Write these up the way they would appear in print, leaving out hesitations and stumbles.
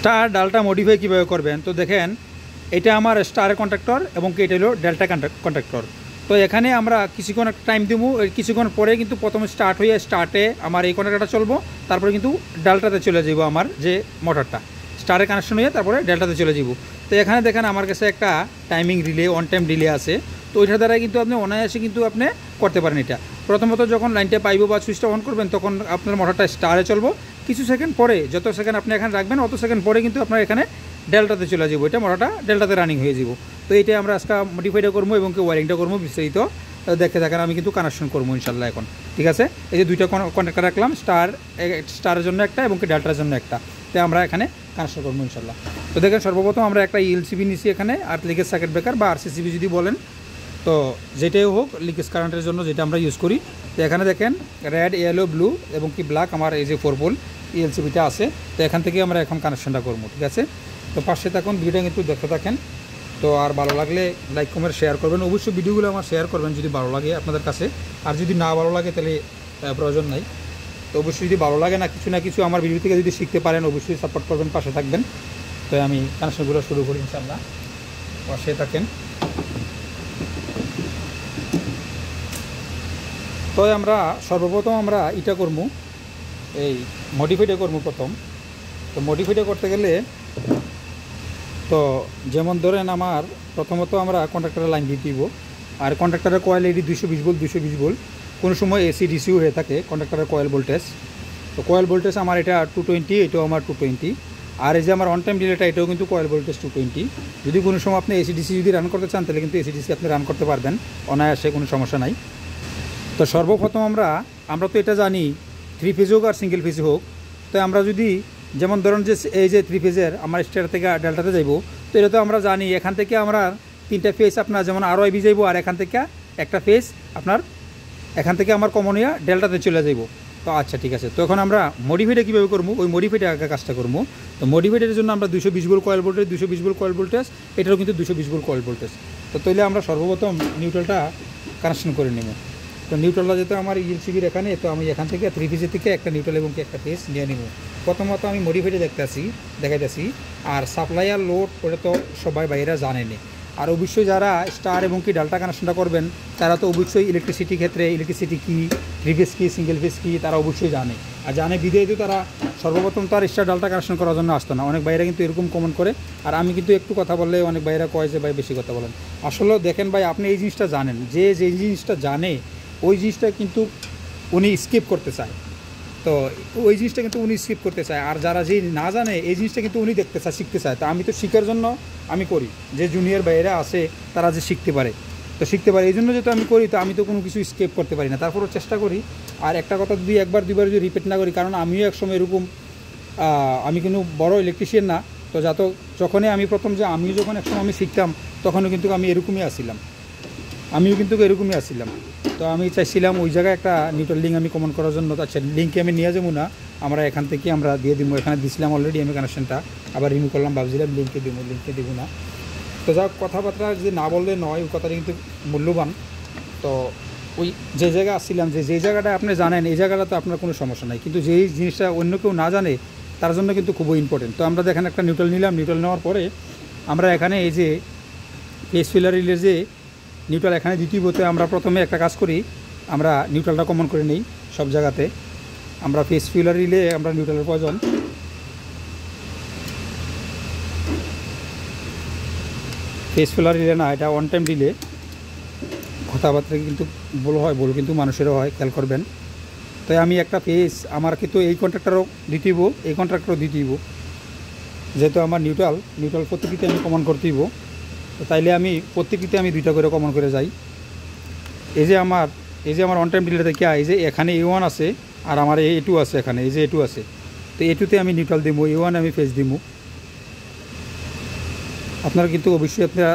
Star ডালটা modify কীভাবে করবেন তো দেখেন, এটা আমার স্টারের কন্ট্রাক্টর এবং এটা হলো ডেল্টা কন্ট্রাক্টর। তো এখানে আমরা কিছুক্ষণ একটা টাইম দেবো, কিছুক্ষণ পরে কিন্তু প্রথমে স্টার্টে আমার এই কন্ট্রাক্টরটা চলবো, তারপরে কিন্তু ডেল্টাতে চলে যাব আমার যে মোটরটা স্টারে কানেকশন হয়ে তারপরে ডেল্টাতে চলে যাব। তো এখানে দেখেন আমার কাছে একটা timing rely on time relay আছে। তো ওইটার দ্বারা কিন্তু আপনি অনায়াসে কিন্তু আপনি করতে পারেন এটা। প্রথমত যখন লাইনটা পাইব বা সুইচটা অন করবেন তখন আপনার মোটরটা স্টারে চলবো, কিছু সেকেন্ড পরে যত সেকেন্ড আপনি এখানে রাখবেন অত সেকেন্ড পরে কিন্তু আপনার এখানে ডেল্টাতে চলে যাবো, এটা মোটরটা ডেল্টাতে রানিং হয়ে যাব। তো এইটাই আমরা আজকে মডিফাইটা করবো এবং ওয়ারিংটা করবো বিস্তারিত দেখতে থাকেন। আমি কিন্তু কানেকশন করবো ইনশাল্লাহ এখন, ঠিক আছে। এই যে দুইটা কন্ট্যাক্টর রাখলাম, স্টারের জন্য একটা এবং ডেল্টার জন্য একটা, তো আমরা এখানে কানেকশন করবো ইনশাল্লাহ। তো দেখেন সর্বপ্রথম আমরা একটা ইএলসিবি নিচ্ছি এখানে, আর লিকেজ সার্কিট ব্রেকার বা আরসিসিবি যদি বলেন, তো যেটাই হোক লিকেজ কারেন্টের জন্য যেটা আমরা ইউজ করি। তো এখানে দেখেন রেড, ইয়েলো, ব্লু এবং কি ব্ল্যাক আমার এই যে 4 পোল ইএলসিবিটা আছে। তো এখান থেকে আমরা এখন কানেকশনটা করবো, ঠিক আছে। তো পাশে থাকুন, ভিডিওটা কিন্তু দেখতে থাকেন। তো আর ভালো লাগলে লাইক কমেন্ট শেয়ার করবেন, অবশ্যই ভিডিওগুলো আমার শেয়ার করবেন যদি ভালো লাগে আপনাদের কাছে। আর যদি না ভালো লাগে তাহলে প্রয়োজন নাই। তো অবশ্যই যদি ভালো লাগে না কিছু আমার ভিডিও থেকে যদি শিখতে পারেন অবশ্যই সাপোর্ট করবেন, পাশে থাকবেন। তো আমি কানেকশনগুলো শুরু করি ইনশাআল্লাহ, পাশে থাকেন। তো আমরা সর্বপ্রথম আমরা এটা করবো, এই মডিফাইটা করবো প্রথম। তো মডিফাইটা করতে গেলে তো যেমন ধরেন আমার প্রথমত আমরা কন্ট্রাক্টরের লাইন দিয়ে দিব, আর কন্ট্রাক্টরের কয়েল এটি 220 ভোল্ট 220 ভোল্ট, কোনো সময় এসি ডিসিও হয়ে থাকে কন্ট্রাক্টরের কয়েল ভোল্টেজ। তো কয়েল ভোল্টেজ আমার এটা 220, এটাও আমার 220। আর এই যে আমার অন টাইম ডিলেটা এটাও কিন্তু কয়েল ভোল্টেজ 220। যদি কোনো সময় আপনি এসি ডিসি যদি রান করতে চান তাহলে কিন্তু এসি ডিসি আপনি রান করতে পারবেন অনায়াসে, কোনো সমস্যা নাই। তো সর্বপ্রথম আমরা তো এটা জানি 3 ফেজ হোক আর সিঙ্গেল ফেজ হোক, তো আমরা যদি যেমন ধরুন যে এই যে 3 ফেজের আমার স্টার থেকে ডেল্টাতে যাইব, তো এটা তো আমরা জানি এখান থেকে আমরা 3টা ফেজ আপনার যেমন আরও আইবি যাইব, আর এখান থেকে একটা ফেজ আপনার এখান থেকে আমার কমনিয়া ডেল্টাতে চলে যাইব। তো আচ্ছা ঠিক আছে। তো এখন আমরা মডিফাইটা কীভাবে করবো, ওই মডিফাইটা আগে কাজটা করবো। তো মডিফাইটের জন্য আমরা 220 volt coil voltage, 220 volt coil voltage, এটারও কিন্তু 220 ভোল্ট কয়েল ভোল্টেজ। তো তাহলে আমরা সর্বপ্রথম নিউট্রালটা কানেকশন করে নেব। তো নিউট্রালটা যেহেতু আমার ইএলসিবির এখানে, তো আমি এখান থেকে 3 ফেজের থেকে একটা নিউট্রাল এবং একটা ফেজ নিয়ে নেব। প্রথমত আমি মডিফাইটা দেখাইতেছি। আর সাপ্লাই আর লোড ওটা তো সবাই বাইরে জানেনি। আর অবশ্যই যারা স্টার এবং কি ডাল্টা কানেকশনটা করবেন তারা তো অবশ্যই ইলেকট্রিসিটি ক্ষেত্রে ইলেকট্রিসিটি কী, 3 ফেজ কী, সিঙ্গেল ফেজ কী তারা অবশ্যই জানে। আর জানে বিধেয় তো তারা সর্বপ্রথম তো আর স্টার ডাল্টা কানেকশন করার জন্য আসতো না। অনেক বাইরে কিন্তু এরকম কমেন্ট করে, আর আমি কিন্তু একটু কথা বললে অনেক বাইরে কয় যে ভাই বেশি কথা বলেন। আসলে দেখেন ভাই, আপনি এই জিনিসটা জানেন, যে জিনিসটা জানে ওই জিনিসটা কিন্তু উনি স্কিপ করতে চায়। তো ওই জিনিসটা কিন্তু উনি স্কিপ করতে চায়, আর যারা যে না জানে এই জিনিসটা কিন্তু উনি দেখতে চায়, শিখতে চায়। তো আমি তো শিখার জন্য আমি করি, যে জুনিয়র বাইরে আসে তারা যে শিখতে পারে, তো শিখতে পারে এই জন্য যেহেতু আমি করি, তো আমি তো কোনো কিছু স্কিপ করতে পারি না, তারপরও চেষ্টা করি। আর একটা কথা যদি একবার দুইবার যদি রিপিট না করি, কারণ আমিও একসময় এরকম, আমি কিন্তু বড় ইলেকট্রিশিয়ান না, তো যখনই আমি প্রথম যে আমিও যখন একসময় আমি শিখতাম তখনও কিন্তু আমি এরকমই আসছিলাম, তো আমি চাইছিলাম ওই জায়গায় একটা নিউট্রাল লিঙ্ক আমি কমন করার জন্য। আচ্ছা লিঙ্কে আমি নিয়ে যাবো না, আমরা এখান থেকে আমরা দিয়ে দিব। এখানে দিছিলাম অলরেডি আমি কানেকশনটা, আবার রিমুভ করলাম, ভাবছিলাম লিঙ্কে দিব না। তো যা কথাবার্তা যে না বললে নয়, ওই কথাটা কিন্তু মূল্যবান। তো ওই যে জায়গায় আসছিলাম, যে জায়গাটা আপনি জানেন এই জায়গাটা তো আপনার কোনো সমস্যা নাই, কিন্তু যেই জিনিসটা অন্য কেউ না জানে তার জন্য কিন্তু খুবই ইম্পর্টেন্ট। তো আমরা দেখেন একটা নিউট্রাল নিলাম, নিউট্রাল নেওয়ার পরে আমরা এখানে এই যে ফেজ ফিলার রিলের যে নিউট্রাল এখানে দ্বিতীয় হতে আমরা প্রথমে একটা কাজ করি, আমরা নিউট্রালটা কমন করে নিই সব জায়গাতে। আমরা ফেজ ফিলার রিলে আমরা নিউট্রালের প্রয়োজন, ফেজ ফিলার রিলে না, এটা অন টাইম রিলে। কথাবার্তা কিন্তু ভুল কিন্তু মানুষেরও হয়, খেয়াল করবেন। তাই আমি একটা ফেজ আমার কিন্তু এই কন্ট্রাক্টরও দিতেইব, এই কন্ট্রাক্টরও দিতেইব, যেহেতু আমার নিউট্রাল প্রত্যেকটিতে আমি কমন করতেইব। তো তাইলে আমি প্রত্যেকটিতে আমি 2টা করে কমন করে যাই। এই যে আমার অন টাইম ডিলেটা কি, এই যে এখানে A1 আছে আর আমার A2 আছে, এখানে এই যে A2 আছে। তো A2তে আমি নিউট্রাল দিব, A1 আমি ফেজ দিব। আপনারা কিন্তু অবশ্যই আপনারা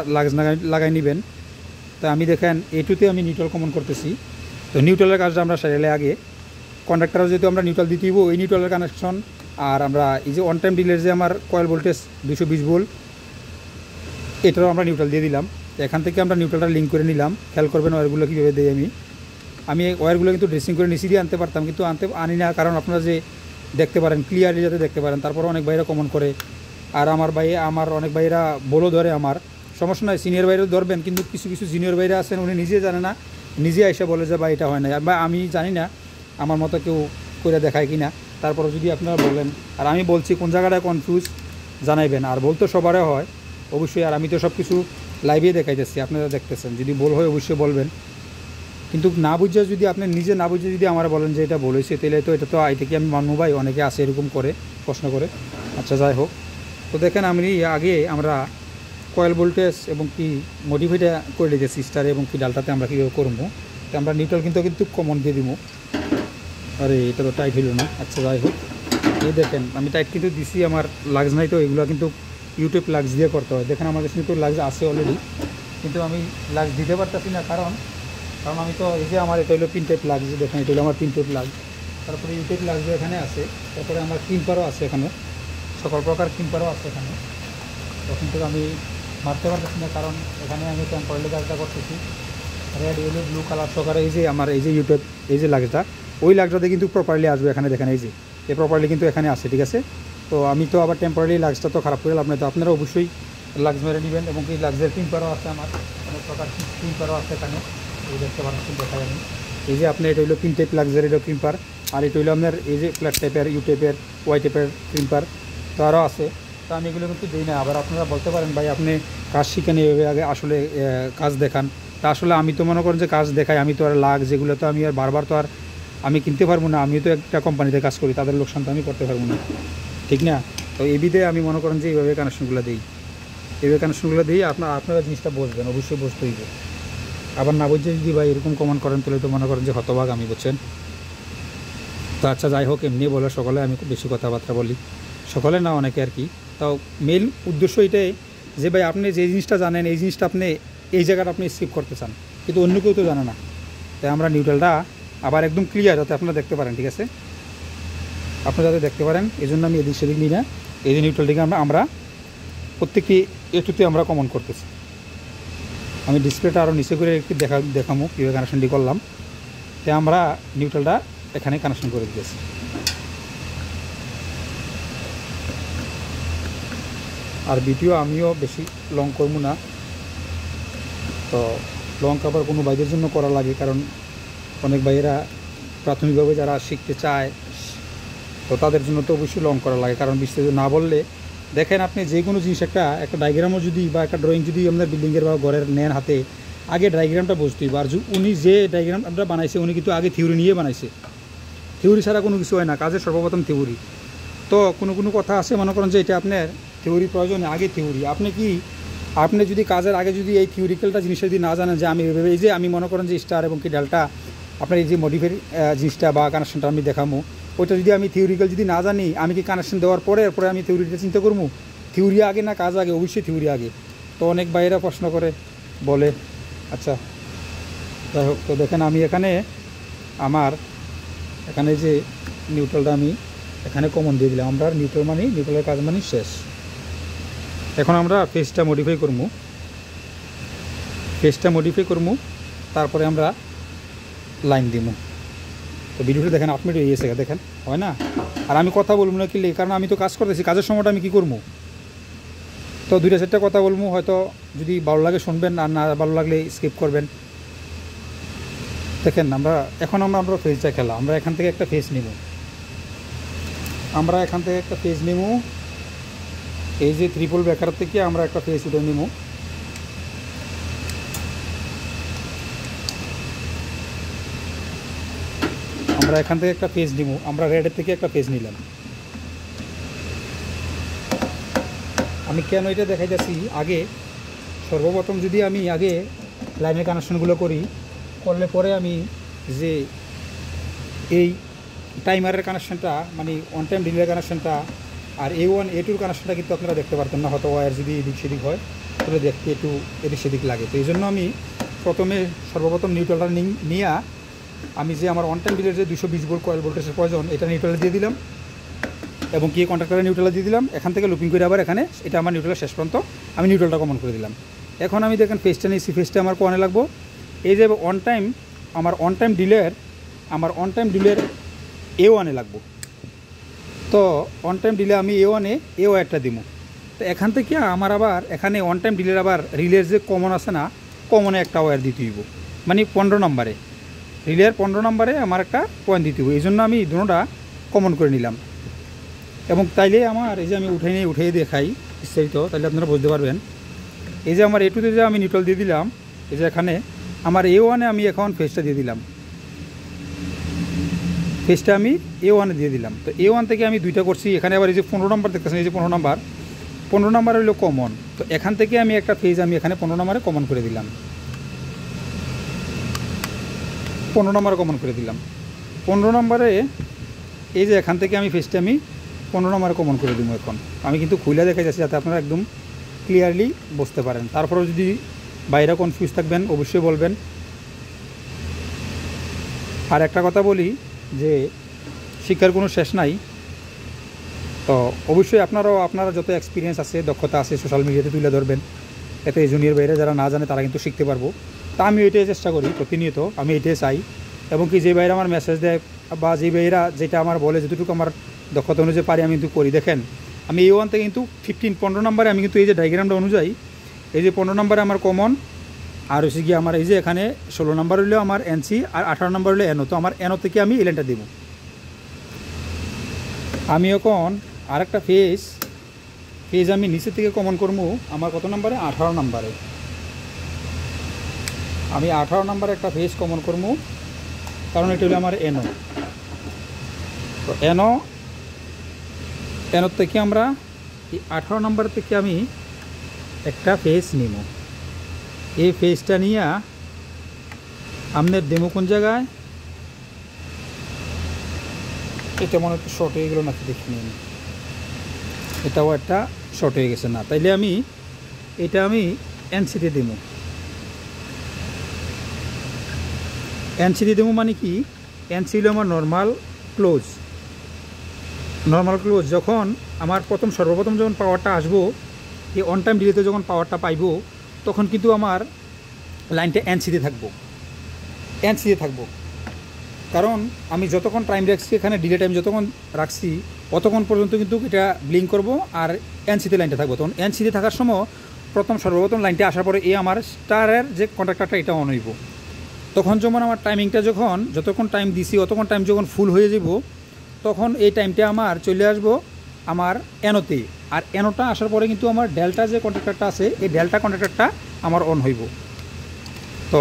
লাগাই নেবেন। তো আমি দেখেন A2তে আমি নিউট্রাল কমন করতেছি। তো নিউট্রালের কাজটা আমরা সারালে আগে কন্ডাক্টরও যেহেতু আমরা নিউট্রাল দিতে দিব, এই নিউট্রালের কানেকশন। আর আমরা এই যে অন টাইম ডিলের যে আমার কয়েল ভোল্টেজ 220 ভোল্ট, এটারও আমরা নিউট্রাল দিয়ে দিলাম। এখান থেকে আমরা নিউট্রালটা লিঙ্ক করে নিলাম। খেয়াল করবেন ওয়্যারগুলো কীভাবে দেয়। আমি ওয়্যারগুলো কিন্তু ড্রেসিং করে নিচে দিয়ে আনতে পারতাম, কিন্তু আনি না, কারণ আপনারা যে দেখতে পারেন ক্লিয়ারলি যাতে দেখতে পারেন। তারপরে অনেক বাইরে কমন করে আর আমার অনেক ভাইয়েরা বলো ধরে, আমার সমস্যা নয়, সিনিয়র ভাইরাও ধরবেন, কিন্তু কিছু কিছু সিনিয়র ভাইরা আছেন উনি নিজে জানে না, নিজে এসে বলে যে ভাই এটা হয় না, বা আমি জানি না আমার মতো কেউ করে দেখায় কি না। তারপরে যদি আপনারা বলেন, আর আমি বলছি কোন জায়গাটায় কনফিউজ জানাইবেন, আর বলতে সবারও হয় অবশ্যই, আর আমি তো সব কিছু লাইভে দেখাইতেছি, আপনারা দেখতেছেন, যদি বল হয় অবশ্যই বলবেন। কিন্তু না বুঝে যদি আপনি নিজে না বুঝে যদি আমার বলেন যে এটা বলেছে, তাহলে তো এটা তো আই থেকে আমি মানবো ভাই, অনেকে আসে এরকম করে প্রশ্ন করে। আচ্ছা যাই হোক, তো দেখেন আমি আগে আমরা কয়েল ভোল্টেজ এবং কি মডিফাইটা করে দিয়েছি স্টারে এবং কি ডালটাতে আমরা কীভাবে করবো। তো আমরা নিউট্রাল কিন্তু কমন দিয়ে দিব। আরে এটা তো টাইট হইল না। আচ্ছা যাই হোক, এই দেখেন আমি টাইট কিন্তু দিছি, আমার লাক্স নাই, তো এগুলো কিন্তু ইউটিউব লাক্স দিয়ে করতে হয়। দেখেন আমার কাছে কিন্তু লাক্স আছে অলরেডি, কিন্তু আমি লাক্স দিতে পারতেছি না, কারণ আমি তো এই যে আমার এটা হলো পিন টাইপ লাক্স, দেখেন এটা হলো আমার পিন টাইপ লাক্স, তারপরে ইউটিউব লাক্স এখানে আছে, তারপরে আমার ক্রিম্পারও আছে এখানে, সকল প্রকার ক্রিম্পারও আছে এখানে। তখন থেকে আমি মারতে পারতেছি না, কারণ এখানে আমি টেম্পোরারি কাজটা করতেছি। রেড ইয়েলো ব্লু কালার সহকারে এই যে আমার এই যে ইউটিউব এই যে লাক্সটা, ওই লাক্সটাতে কিন্তু প্রপারলি আসবে এখানে, দেখেন এই যে এই প্রপারলি কিন্তু এখানে আসে, ঠিক আছে। তো আমি তো আবার টেম্পোরারি লাক্সটা তো খারাপ করে লাভ নাই, তো আপনারা অবশ্যই লাক্স মেরে নেবেন। এবং এই লাক্সের ক্রিম্পারও আছে, আমার অনেক প্রকার ক্রিম্পারও আছে এখানে, এই দেখতে পাচ্ছেন, দেখাই আমি। এই যে আপনার এটা হলো পিন টাইপ লাক্সের এটা ক্রিম্পার, আর এটা হলো আপনার এই যে ফ্ল্যাট টাইপের ইউ টাইপের ওয়াই টাইপের ক্রিম্পার, তো আরও আছে। তো আমি এগুলো কিন্তু দিই না। আবার আপনারা বলতে পারেন ভাই আপনি কাজ শিখেন এইভাবে, আগে আসলে কাজ দেখান। তা আসলে আমি তো মনে করেন যে কাজ দেখাই, আমি তো আর লাক্স যেগুলো তো আমি আর বারবার তো আর আমি কিনতে পারবো না, আমিও তো একটা কোম্পানিতে কাজ করি, তাদের লোকসান তো আমি করতে পারবো না, ঠিক না। তো এই বিধে আমি মনে করেন যে এইভাবে কানেকশনগুলো দিই, এইভাবে কানেকশনগুলো দিই, আপনারা জিনিসটা বুঝবেন, অবশ্যই বুঝতে হইবে। আবার না বুঝে যদি ভাই এরকম কমেন্ট করেন, তাহলে তো মনে করেন যে হতভাগ আমি, বুঝছেন। তো আচ্ছা যাই হোক, এমনি বলে সকলে আমি খুব বেশি কথাবার্তা বলি, সকলে না অনেকে আর কি। তাও মেন উদ্দেশ্য এটাই যে ভাই আপনি যে জিনিসটা জানেন, এই জিনিসটা আপনি এই জায়গাটা আপনি স্কিপ করতে চান, কিন্তু অন্য কেউ তো জানে না। তাই আমরা নিউট্রালটা আবার একদম ক্লিয়ার যাতে আপনারা দেখতে পারেন, ঠিক আছে, আপনারা যাতে দেখতে পারেন, এই জন্য আমি এদিক সেদিক নিই না। এই যে নিউট্রালটিকে আমরা প্রত্যেকটি একটুতে আমরা কমন করতেছি। আমি ডিসপ্লেটা আরও নিচে করে একটু দেখামো কীভাবে কানেকশনটি করলাম। তাই আমরা নিউট্রালটা এখানে কানেকশন করে দিয়েছি। আর ভিডিও আমিও বেশি লং করবো না, তো লং কাভার কোনো ভাইদের জন্য করা লাগে, কারণ অনেক ভাইয়েরা প্রাথমিকভাবে যারা শিখতে চায়, তো তাদের জন্য তো অবশ্যই লং করা লাগে, কারণ বিস্তারিত না বললে, দেখেন আপনি যে কোনো জিনিস একটা ডায়াগ্রামও যদি বা একটা ড্রয়িং যদি আপনার বিল্ডিংয়ের বা ঘরের নেন হাতে, আগে ডায়াগ্রামটা বুঝতেই। আর উনি যে ডায়াগ্রামটা বানাইছে, উনি কিন্তু আগে থিওরি নিয়ে বানাইছে, থিওরি ছাড়া কোনো কিছু হয় না, কাজের সর্বপ্রথম থিওরি। তো কোনো কথা আছে মনে করেন যে এটা আপনার থিওরি প্রয়োজন, আগে থিওরি। আপনি যদি কাজের আগে যদি এই থিওরিক্যালটা জিনিসটা যদি না জানেন, যে আমি এভাবে এই যে আমি মনে করেন যে স্টার এবং কি ডালটা আপনার এই যে মডিফাই জিনিসটা বা কানেকশনটা আমি দেখামো, ওইটা যদি আমি থিওরিক্যাল যদি না জানি, আমি কি কানেকশন দেওয়ার পরে এরপরে আমি থিওরিটা চিন্তা করবো, থিওরি আগে না কাজ আগে? অবশ্যই থিওরি আগে। তো অনেক বাইরেরা প্রশ্ন করে বলে। আচ্ছা যাই হোক, তো দেখেন আমি এখানে এখানে যে নিউট্রালটা আমি এখানে কমন দিয়ে দিলাম। আমরা নিউট্রালের কাজ শেষ। এখন আমরা ফেসটা মডিফাই করবো, তারপরে আমরা লাইন দিব। তো ভিডিওটা দেখেন 8 মিনিট হয়ে গেছে, দেখেন হয় না। আর আমি কথা বলবো না কি, কারণ আমি তো কাজ করতেছি, কাজের সময়টা আমি কী করবো, তো 2-4টা কথা বলবো, হয়তো যদি ভালো লাগে শুনবেন, আর না ভালো লাগলে স্কিপ করবেন। দেখেন আমরা ফেসটা খেলা, আমরা এখান থেকে একটা ফেস নিব, এই যে ট্রিপল ব্রেকার থেকে আমরা একটা ফেস উঠে নিব। আমরা এখান থেকে একটা ফেস নিব, আমরা রেডের থেকে একটা ফেস নিলাম। আমি কেন এটা দেখাই যাচ্ছি, আগে সর্বপ্রথম যদি আমি আগে লাইনের কানেকশনগুলো করলে পরে আমি যে এই টাইমারের কানেকশনটা, মানে অন টাইম ডিলের কানেকশনটা, আর A1 A2 কানেকশনটা কিন্তু আপনারা দেখতে পারতেন না, হয়তো ওয়্যার যদি এদিক সেদিক হয় তাহলে দেখতে একটু এদিক সেদিক লাগে। তো এই জন্য আমি সর্বপ্রথম নিউট্রালটা নিয়ে আমি যে আমার অন টাইম ডিলের যে 220 ভোল্ট কয়েল ভোল্টেজের প্রয়োজন, এটা নিউট্রালে দিয়ে দিলাম, এবং কি কন্ট্রাক্টরে নিউট্রালে দিয়ে দিলাম। এখান থেকে লুপিং করে আবার এখানে এটা আমার নিউট্রালের শেষ পর্যন্ত আমি নিউট্রালটা কমন করে দিলাম। এখন আমি দেখেন ফেসটা নিয়েছি, ফেসটা আমার কোয়ানে লাগবো, এই যে অন টাইম ডিলের A1 লাগবো। তো অন টাইম ডিলে আমি A1 ওয়্যারটা দিব, তো এখান থেকে আমার আবার এখানে ওয়ান টাইম ডিলের আবার রিলের যে কমন আছে না, কমনে একটা ওয়্যার দিতে হইব, মানে 15 নম্বরে রিলের 15 নম্বরে আমার একটা পয়েন্ট দিতে হইব। এই জন্য আমি দুটোটা কমন করে নিলাম। এবং তাইলে আমার এই যে আমি উঠিয়ে দেখাই বিস্তারিত, তাহলে আপনারা বুঝতে পারবেন। এই যে আমার A2-তে যে আমি নিউট্রাল দিয়ে দিলাম, এই যে এখানে আমার A1-এ আমি এখন ফেজটা দিয়ে দিলাম, ফেজটা আমি A1-এ দিয়ে দিলাম। তো A1 থেকে আমি দুইটা করছি। এখানে আবার এই যে 15 নম্বর দেখতেছেন, এই যে 15 নম্বর হইলো কমন। তো এখান থেকে আমি একটা ফেজ আমি এখানে 15 নম্বরে কমন করে দিলাম, 15 নম্বরে কমন করে দিলাম। 15 নম্বরে এই যে এখান থেকে আমি ফেজটা আমি 15 নম্বরে কমন করে দিব। এখন আমি কিন্তু খুলে দেখা যাচ্ছি যাতে আপনারা একদম ক্লিয়ারলি বুঝতে পারেন। তারপরেও যদি বাইরে কনফিউজ থাকবেন অবশ্যই বলবেন। আর একটা কথা বলি যে শিক্ষার কোনো শেষ নাই। তো অবশ্যই আপনারা যত এক্সপিরিয়েন্স আছে, দক্ষতা আছে, সোশ্যাল মিডিয়াতে তুলে ধরবেন, এতে জুনিয়র বাইরে যারা না জানে তারা কিন্তু শিখতে পারবো। তা আমি এটাই চেষ্টা করি প্রতিনিয়ত, আমি এটাই চাই। এবং কি যে বাইরে আমার মেসেজ দেয় বা যে বাইরা যেটা আমার বলে, যতটুকু আমার দক্ষতা অনুযায়ী পারি আমি কিন্তু করি। দেখেন আমি A1 থেকে কিন্তু 15 নম্বরে আমি কিন্তু এই যে ডায়াগ্রামটা অনুযায়ী এই যে 15 নম্বরে আমার কমন, আর হচ্ছে গিয়ে আমার এই যে এখানে 16 নম্বর হইলেও আমার NC, আর 18 নম্বর হইলে NO। তো আমার NO থেকে আমি এলেনটা দেব। আমি এখন আরেকটা ফেজ আমি নিচে থেকে কমন করবো আমার কত নম্বরে, 18 নম্বরে। আমি 18 নম্বরে একটা ফেজ কমন করবো, কারণ এটা হলো আমার NO। তো NO থেকে আমরা এই 18 নম্বর থেকে আমি একটা ফেজ নিব। এই ফেজটা নিয়ে আপনার ডেমো কোন জায়গায়, এটা মনে একটু শর্ট হয়ে গেলো নাকি দেখে নিন। এটাও একটা শর্ট হয়ে গেছে না, তাইলে আমি এটা আমি NC-তে দেবো। NC-তে দেবো মানে কি, NC হলো আমার নর্মাল ক্লোজ। যখন আমার সর্বপ্রথম যখন পাওয়ারটা আসবো, এই অন টাইম ডিলেতে যখন পাওয়ারটা পাইবো, তখন কিন্তু আমার লাইনটা NC-তে থাকবো। কারণ আমি যতক্ষণ টাইম রাখছি এখানে, ডিলে টাইম যতক্ষণ রাখছি অতক্ষণ পর্যন্ত কিন্তু এটা ব্লিঙ্ক করবো আর NC-তে লাইনটা থাকবো। তখন NC-তে থাকার সময় সর্বপ্রথম লাইনটা আসার পরে আমার স্টারের যে কন্ট্রাক্টরটা এটা অন হইব। তখন যেমন আমার টাইমিংটা যতক্ষণ টাইম দিছি অতক্ষণ টাইম যখন ফুল হয়ে যাব, তখন এই টাইমটা আমার চলে আসবো আমার NO-তে। আর NO-টা আসার পরে কিন্তু আমার ডেল্টা যে কন্ট্রাক্টরটা আছে, এই ডেল্টা কন্ট্রাক্টরটা আমার অন হইব। তো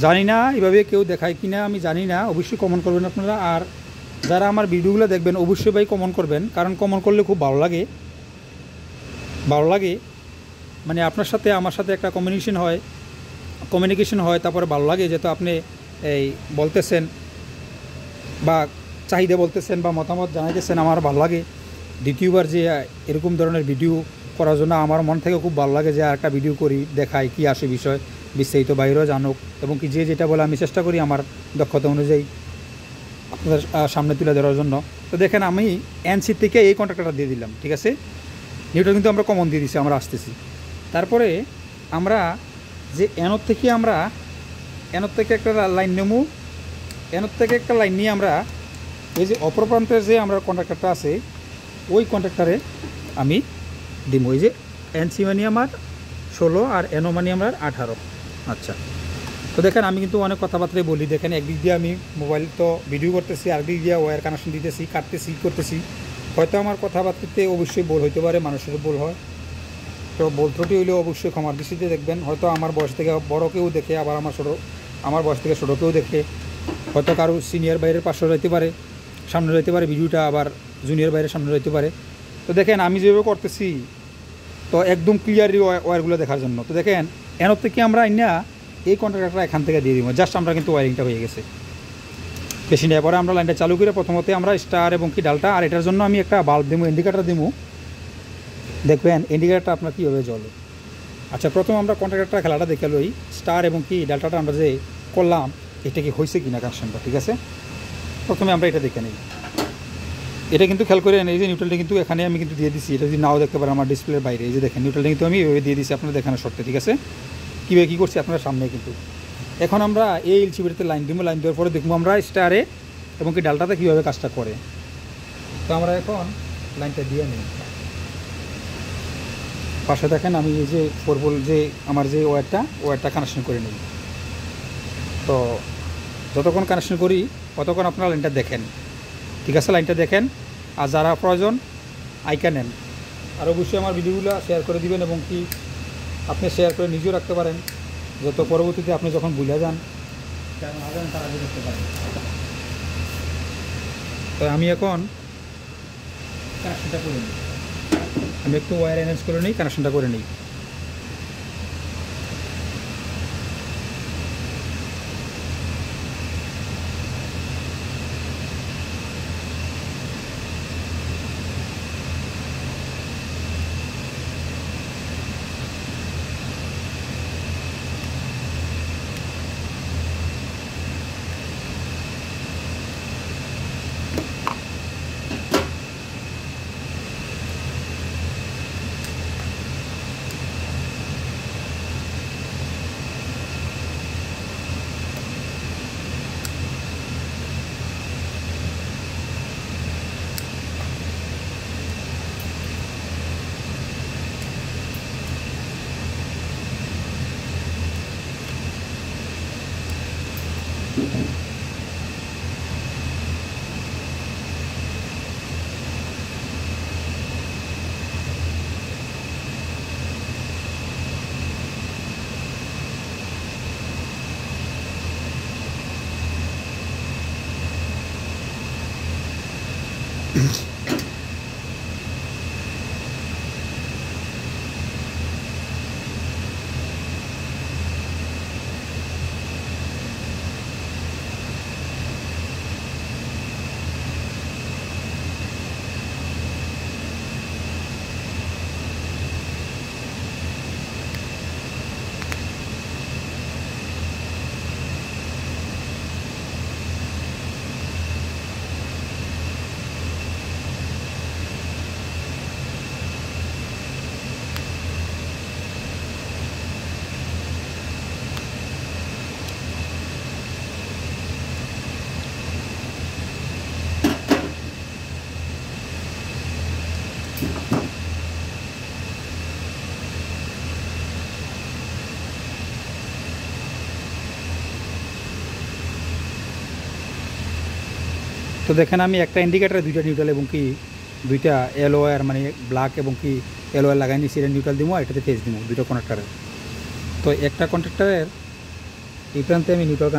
জানি না এভাবে কেউ দেখায় কি না, আমি জানি না, অবশ্যই কমেন্ট করবেন আপনারা। আর যারা আমার ভিডিওগুলো দেখবেন অবশ্যই ভাই কমেন্ট করবেন, কারণ কমেন্ট করলে খুব ভালো লাগে। মানে আপনার সাথে আমার সাথে একটা কমিউনিকেশন হয়, তারপরে ভালো লাগে যেহেতু আপনি এই বলতেছেন বা চাহিদা বলতেছেন বা মতামত জানাইতেছেন, আমার ভালো লাগে। দ্বিতীয়বার যে এরকম ধরনের ভিডিও করার জন্য আমার মন থেকে খুব ভালো লাগে যে একটা ভিডিও করি, দেখাই কি আসে বিষয়, বিস্তারিত বাইরেও জানুক। এবং কি যে যেটা বলে আমি চেষ্টা করি আমার দক্ষতা অনুযায়ী আপনাদের সামনে তুলে ধরার জন্য। তো দেখেন আমি NC থেকে এই কন্ট্রাক্টরটা দিয়ে দিলাম, ঠিক আছে। নিউট্রাল কিন্তু আমরা কমন দিয়ে দিছি, আমরা আসতেছি। তারপরে আমরা যে NO থেকে একটা লাইন নেব। NO থেকে একটা লাইন নিয়ে আমরা এই যে অপর প্রান্তের যে আমরা কন্ট্রাক্টরটা আছে ওই কন্ট্রাক্টরে আমি দিব। এই যে NC মানে আমার 16 আর NO মানে আমার 18। আচ্ছা, তো দেখেন আমি কিন্তু অনেক কথাবার্তাই বলি। দেখেন একদিক দিয়ে আমি মোবাইল তো ভিডিও করতেছি, আরেকদিক দিয়ে ওয়্যার কানেকশন দিতেছি, করতেছি। হয়তো আমার কথাবার্তাতে অবশ্যই ভুল হইতে পারে, মানুষের ভুল হয়। তো ভুল ত্রুটি হইলেও অবশ্যই ক্ষমার দৃষ্টিতে দেখবেন। হয়তো আমার বয়স থেকে বড় কেউ দেখে, আবার আমার বয়স থেকে ছোটো কেউ দেখে। হয়তো কারো সিনিয়র বাইরের পাশে রইতে পারে, সামনে রইতে পারে ভিডিওটা, আবার জুনিয়র বাইরের সামনে রইতে পারে। তো দেখেন আমি যেভাবে করতেছি, তো একদম ক্লিয়ারলি ওয়্যারগুলো দেখার জন্য। তো দেখেন NO থেকে আমরা এই কন্ট্রাক্টরটা এখান থেকে দিয়ে দিব, জাস্ট আমরা কিন্তু ওয়্যারিংটা হয়ে গেছে, বেশি নেওয়ার পরে আমরা লাইনটা চালু করে প্রথমতে আমরা স্টার এবং কি ডালটা, আর এটার জন্য আমি একটা বাল্ব দেবো, ইন্ডিকেটার দেবো। দেখবেন ইন্ডিকেটারটা আপনার কীভাবে জ্বলে। আচ্ছা, প্রথম আমরা কন্ট্রাক্টরটা খেলাটা দেখে লই, স্টার এবং কি ডালটাটা আমরা যে করলাম এটা কি হয়েছে কিনা কানেকশনটা, ঠিক আছে। প্রথমে আমরা এটা দেখে নিই। এটা কিন্তু খেয়াল করে এই যে নিউট্রালটা কিন্তু এখানে আমি কিন্তু দিয়ে দিচ্ছি। এটা যদি নাও দেখতে পারেন আমার ডিসপ্লের বাইরে, এই যে দেখেন নিউট্রালটা কিন্তু আমি ওইভাবে দিয়ে দিচ্ছি আপনারা দেখানোর শর্তে, ঠিক আছে। কীভাবে কী করছি আপনার সামনে কিন্তু। এখন আমরা এই এলসিবিতে লাইন দিব, লাইন দেওয়ার পরে দেখবো আমরা স্টারে এবং কি ডালটাতে কীভাবে কাজটা করে। তো আমরা এখন লাইনটা দিয়ে নিই। পাশে দেখেন আমি এই যে পরবল যে আমার যে ওয়্যারটা কানেকশন করে নিই। তো যতক্ষণ কানেকশন করি ততক্ষণ আপনারা লাইনটা দেখেন, ঠিক আছে? লাইনটা দেখেন, আর যারা প্রয়োজন আইকা নেন। আর অবশ্যই আমার ভিডিওগুলো শেয়ার করে দিবেন, এবং কি আপনি শেয়ার করে নিজেও রাখতে পারেন, যত পরবর্তীতে আপনি যখন ভুলে যান তার আগে দেখতে পারেন। তো আমি এখন কানেকশনটা করে নিই, আমি একটু ওয়্যার এনহ্যান্স করে নিই, কানেকশনটা করে নিই। তো দেখেন আমি একটা ইন্ডিকেটারে দুইটা নিউট্রাল এবং কি দুইটা এলো ওয়্যার মানে ব্ল্যাক এবং কি এলো ওয়্যার লাগাই নিয়েছি, এটা নিউট্রাল দিব, এটাতে ফেস দিব, দুটো কনেক্টারের। তো একটা কন্ট্রাক্টারের এই প্রান্তে আমি নিউট্রাল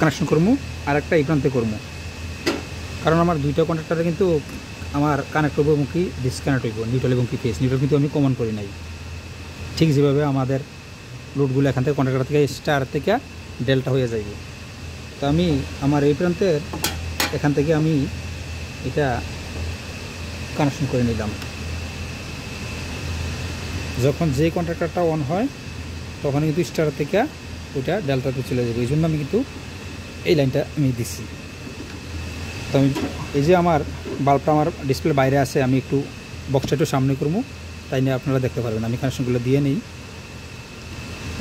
কানেকশন করবো, আর একটা এই প্রান্তে করবো, কারণ আমার দুইটা কন্ট্রাক্টারে কিন্তু আমার কানেক্ট হইব এবং কি ডিসকানেক্ট হইব, নিউট্রাল এবং কি ফেস। নিউট্রাল কিন্তু আমি কমন করি নাই, ঠিক যেভাবে আমাদের লোডগুলো এখান থেকে কন্ট্রাক্টার থেকে স্টার থেকে ডেল্টা হয়ে যাইবে। তো আমি আমার এই প্রান্তের এখান থেকে আমি এটা কানেকশন করে নিলাম। যখন যে কন্ট্রাক্টরটা অন হয় তখন কিন্তু স্টার থেকে ওইটা ডেল্টাতে চলে যাবে, এই জন্য আমি কিন্তু এই লাইনটা আমি দিচ্ছি। তো আমি এই যে আমার বাল্বটা আমার ডিসপ্লে বাইরে আছে, আমি একটু বক্সটা একটু সামনে করবো, তাই নিয়ে আপনারা দেখতে পারবেন। আমি কানেকশনগুলো দিয়ে নিই।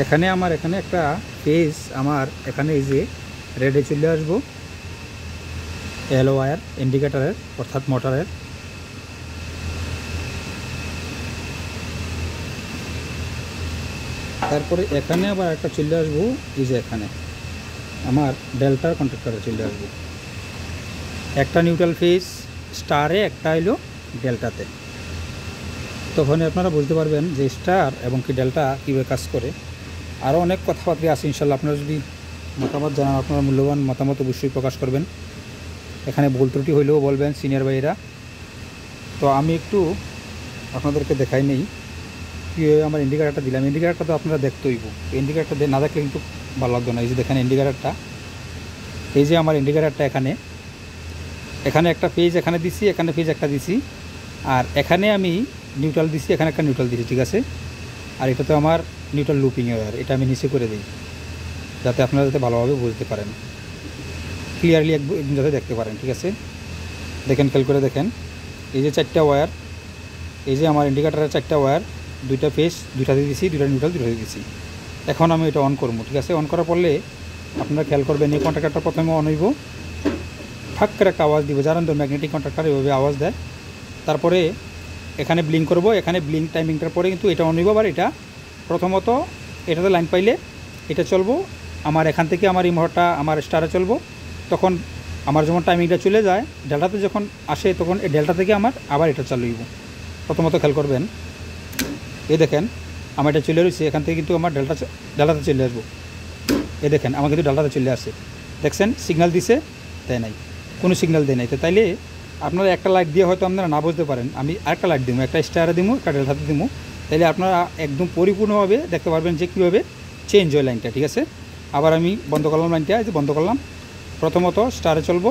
এখানে আমার এখানে একটা ফেজ আমার এখানে এই যে রেডে চলে আসবো এলো ওয়্যার ইন্ডিকেটারের অর্থাৎ মোটরের। তারপরে এখানে আবার একটা চলে আসবো এই যে এখানে আমার ডেল্টার কন্ট্রাক্টরে চলে আসবো। একটা নিউট্রাল ফেজ স্টারে, একটা হলো ডেল্টাতে। তখন আপনারা বুঝতে পারবেন যে স্টার এবং কি ডেল্টা কীভাবে কাজ করে। আরও অনেক কথাবার্তা আছে ইনশাল্লাহ। আপনারা যদি মতামত জানান, আপনার মূল্যবান মতামত অবশ্যই প্রকাশ করবেন। এখানে ভুল ত্রুটি হইলেও বলবেন সিনিয়র ভাইয়েরা। তো আমি একটু আপনাদেরকে দেখাই নেই কীভাবে আমার ইন্ডিকেটারটা দিলাম। ইন্ডিকেটারটা তো আপনারা দেখতে হইব, ইন্ডিকেটারটা না দেখলে কিন্তু ভালো লাগতো না। এই যে দেখেন ইন্ডিকেটারটা, এই যে আমার ইন্ডিকেটারটা এখানে এখানে একটা পেজ এখানে দিছি, এখানে পেজ একটা দিছি, আর এখানে আমি নিউট্রাল দিছি, এখানে একটা নিউট্রাল দিছি, ঠিক আছে? আর এটা তো আমার নিউট্রাল লুপিং ওয়্যার, এটা আমি নিচে করে দিই যাতে আপনারা যাতে ভালোভাবে বুঝতে পারেন, ক্লিয়ারলি একদম যাতে দেখতে পারেন, ঠিক আছে? দেখেন, খেয়াল করে দেখেন, এই যে চারটা ওয়্যার, এই যে আমার ইন্ডিকেটারের চারটা ওয়্যার, দুইটা ফেজ দুইটাতে দিছি, দুইটা নিউট্রাল দুইটাতে দিছি। এখন আমি এটা অন করবো, ঠিক আছে? অন করার পরলে আপনারা খেয়াল করবেন এই কন্ট্রাক্টরটা প্রথমে অন হইব, ফাঁক করে একটা আওয়াজ দিব, যারা ম্যাগনেটিক কন্ট্রাক্টর এভাবে আওয়াজ দেয়। তারপরে এখানে ব্লিঙ্ক করব, এখানে ব্লিঙ্ক টাইমিংটার পরে কিন্তু এটা অন হইব। আবার এটা প্রথমত এটাতে লাইন পাইলে এটা চলবো, আমার এখান থেকে আমার এই মোটরটা আমার স্টারে চলবো। তখন আমার যখন টাইমিংটা চলে যায় ডেল্টাতে যখন আসে তখন এই ডেল্টা থেকে আমার আবার এটা চালু হইব। প্রথমত খেয়াল করবেন, এই দেখেন আমার এটা চলে রয়েছে, এখান থেকে কিন্তু আমার ডেল্টাতে চলে আসবো। এই দেখেন আমার কিন্তু ডেল্টাতে চলে আসে, দেখছেন সিগন্যাল দিছে, দেয় নাই, কোনো সিগন্যাল দেয় নাই। তো তাইলে আপনারা একটা লাইট দিয়ে হয়তো আপনারা না বুঝতে পারেন, আমি আরেকটা লাইট দিব, একটা স্টারে দিব, একটা ডেল্টাতে দিব, তাইলে আপনারা একদম পরিপূর্ণভাবে দেখতে পারবেন যে কীভাবে চেঞ্জ হয় লাইনটা। ঠিক আছে, আবার আমি বন্ধ করলাম লাইনটা, এই যে বন্ধ করলাম। প্রথমত স্টারে চলবো,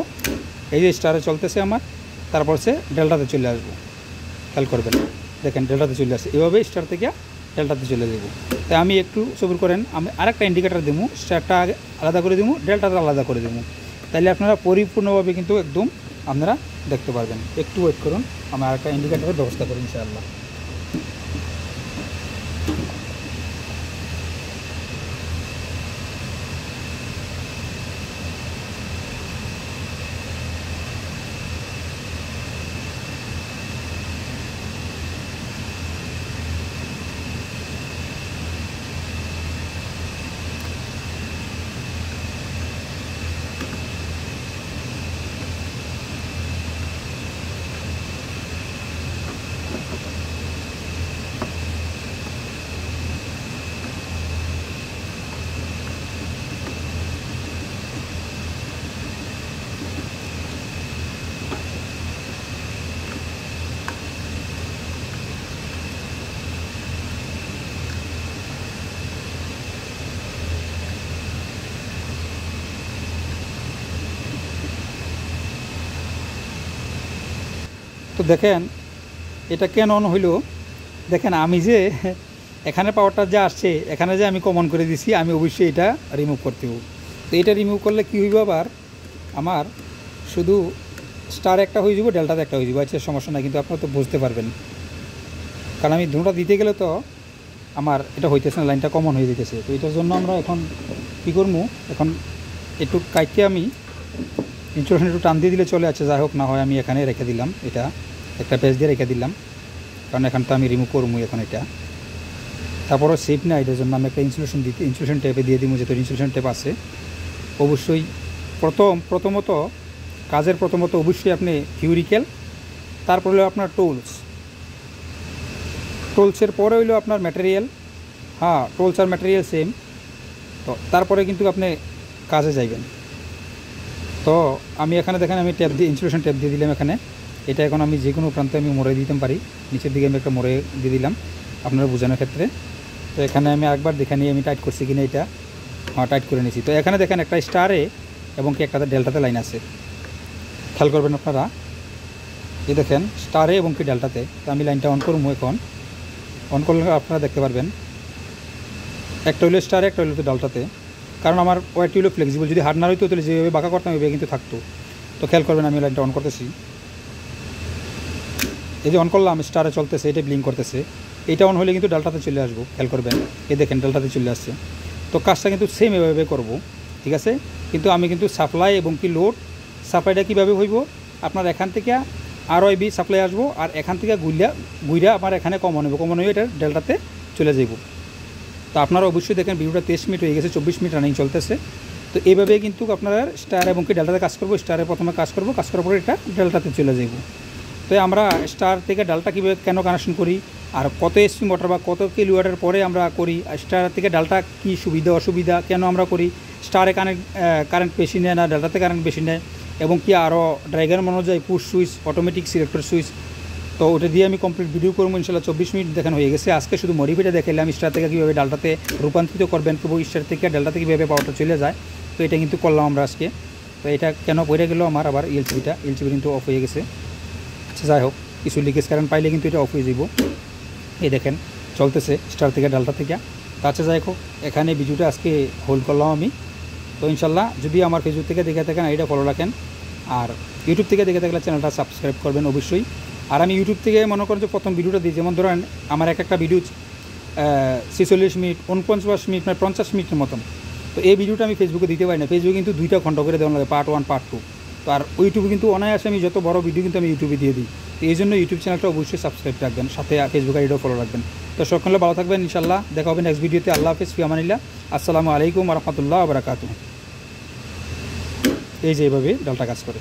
এই যে স্টারে চলতেছে আমার, তারপর সে ডেল্টাতে চলে আসবো। খেয়াল করবেন, দেখেন ডেল্টাতে চলে আসে, এভাবে স্টার থেকে ডেল্টাতে চলে দেবো। তাই আমি একটু সবুর করেন, আমি আরেকটা ইন্ডিকেটার দেবো, স্টারটা আগে আলাদা করে দেবো, ডেল্টাটা আলাদা করে দেবো, তাইলে আপনারা পরিপূর্ণভাবে কিন্তু একদম আপনারা দেখতে পারবেন। একটু ওয়েট করুন, আমি আরেকটা ইন্ডিকেটারের ব্যবস্থা করি ইনশাআল্লাহ। তো দেখেন এটা কেন অন হইল, দেখেন আমি যে এখানে পাওয়ারটা যা আসছে এখানে যে আমি কমন করে দিছি, আমি অবশ্যই এটা রিমুভ করতে হবো। তো এটা রিমুভ করলে কী হইব, আবার আমার শুধু স্টার একটা হয়ে যাব, ডেল্টাতে একটা হয়ে যাব, আচ্ছা সমস্যা নাই, কিন্তু আপনারা তো বুঝতে পারবেন, কারণ আমি দুটোটা দিতে গেলে তো আমার এটা হইতেছে না, লাইনটা কমন হয়ে যেতেছে। তো এটার জন্য আমরা এখন কী করবো, এখন একটু কাইটে আমি ইনস্টলেশন একটু টান দিয়ে দিলে চলে আছে, যাই হোক, না হয় আমি এখানে রেখে দিলাম, এটা একটা পেজ দিয়ে রেখে দিলাম, কারণ এখান তো আমি রিমুভ করবো এখন এটা। তারপরও সেফ না, এটার জন্য আমি একটা ইনস্টলেশন টেপে দিয়ে দিব, যেহেতু ইনস্টলেশন টেপ আছে। অবশ্যই প্রথমত কাজের প্রথমত অবশ্যই আপনি থিওরিক্যাল, তারপর হলো আপনার টোলসের পরে হইলো আপনার ম্যাটেরিয়াল, হ্যাঁ টোলস আর ম্যাটেরিয়াল সেম। তো তারপরে কিন্তু আপনি কাজে যাইবেন। তো আমি এখানে দেখেন আমি ইনস্টলেশন ট্যাপ দিয়ে দিলাম এখানে, এটা এখন আমি যে কোনো প্রান্তে আমি মোড়ে দিতে পারি, নিচের দিকে আমি একটা মোড়ে দিয়ে দিলাম আপনারা বোঝানোর ক্ষেত্রে। তো এখানে আমি আরেকবার দেখে নিই আমি টাইট করছি কিনা, এটা হ্যাঁ টাইট করে নিয়েছি। তো এখানে দেখেন একটা স্টারে এবং কি একটাতে ডেল্টাতে লাইন আছে, খেয়াল করবেন আপনারা, এই দেখেন স্টারে এবং কি ডেল্টাতে। তো আমি লাইনটা অন করবো, এখন অন করলে আপনারা দেখতে পারবেন একটা হইলো স্টারে, একটা হইলো ডেল্টাতে, কারণ আমার ওয়ারটি হলো ফ্লেক্সিবল, যদি হার্ড না হইতো তাহলে যেভাবে বাঁকা করতাম ওইভাবে কিন্তু থাকতো। তো খেয়াল করবেন আমি লাইনটা অন করতেছি, এই যে অন করলাম স্টারে চলতেছে, এটা ব্লিঙ্ক করতেছে, এটা অন হলে কিন্তু ডেল্টাতে চলে আসবো, খেয়াল করবেন, এই দেখেন ডেল্টাতে চলে আসছে। তো কাজটা কিন্তু সেম এভাবে করবো, ঠিক আছে। কিন্তু আমি কিন্তু সাপ্লাই এবং কি লোড, সাপ্লাইটা কীভাবে হইব, আপনার এখান থেকে ROIB সাপ্লাই আসবো, আর এখান থেকে গুইরা আমার এখানে কমন হইব, এটা ডেল্টাতে চলে যাব। তো আপনারা অবশ্যই দেখেন ভিডিওটা 23 মিনিট হয়ে গেছে, 24 মিনিট রানিং চলতেছে। তো এইভাবে কিন্তু আপনারা স্টার এবং কি ডেল্টাতে কাজ করবো, স্টারে প্রথমে কাজ করার পরে এটা ডেল্টাতে চলে যাব। তো আমরা স্টার থেকে ডেল্টা কীভাবে কেন কানেকশন করি, আর কত SP মোটর বা কত কিলোওয়াটের পরে আমরা করি, স্টার থেকে ডেল্টা কী সুবিধা অসুবিধা, কেন আমরা করি, স্টারে কারেন্ট বেশি নেয় না ডেল্টাতে কারেন্ট বেশি নেয়, এবং কি আরও ড্রাইগার অনুযায়ী push switch, automatic selector switch. তো ওটা দিয়ে আমি কমপ্লিট ভিডিও করবো ইনশাল্লাহ। 24 মিনিট দেখানো হয়ে গেছে। আজকে শুধু মডিফাইটা দেখাইলাম, স্টার থেকে কীভাবে ডেল্টাতে রূপান্তরিত করবেন, তবু স্টার থেকে ডেল্টাতে কীভাবে পাওয়ারটা চলে যায়। তো এটা কিন্তু করলাম আমরা আজকে। তো এটা কেন পড়ে গেলো আমার, আবার এলসিবি কিন্তু অফ হয়ে গেছে। আচ্ছা যাই হোক, কিছু লিকেজ কারেন্ট পাইলে কিন্তু এটা অফ হয়ে যাব। এই দেখেন চলতেছে স্টার থেকে ডেল্টা থেকে। আচ্ছা যাই হোক, এখানে ভিডিওটা আজকে হোল্ড করলাম আমি। তো ইনশাল্লাহ যদি আমার ফেসবুক থেকে দেখে থাকেন এটা ফলো রাখেন, আর ইউটিউব থেকে দেখে থাকলে চ্যানেলটা সাবস্ক্রাইব করবেন অবশ্যই। আর আমি ইউটিউব থেকে মনে করেন যে প্রথম ভিডিওটা দিই, যেমন ধরেন আমার একটা ভিডিও 46 মিনিট 49 মিনিট মানে 50 মিনিটের মতন। তো এই ভিডিওটা আমি ফেসবুকে দিতে পারি না, ফেসবুকে কিন্তু 2টা খণ্ড করে দেওয়া লাগে, পার্ট 1 পার্ট 2। তো আর ইউটিউবে কিন্তু অনায়াসে আমি যত বড় ভিডিও কিন্তু আমি ইউটিউবে দিয়ে দিই। তো এই জন্য ইউটিউব চ্যানেলটা অবশ্যই সাবস্ক্রাইব রাখবেন, সাথে ফেসবুক আইডিও ফলো রাখবেন। তো সকলে ভালো থাকবেন ইনশাল্লাহ, দেখা হবে নেক্সট ভিডিওতে। আল্লাহ হাফেজ, ফি আমানিল্লাহ, আসসালামু আলাইকুম ওয়া রাহমাতুল্লাহি ওয়া বারাকাতুহু। এই যে এইভাবে ডালটা কাজ করে।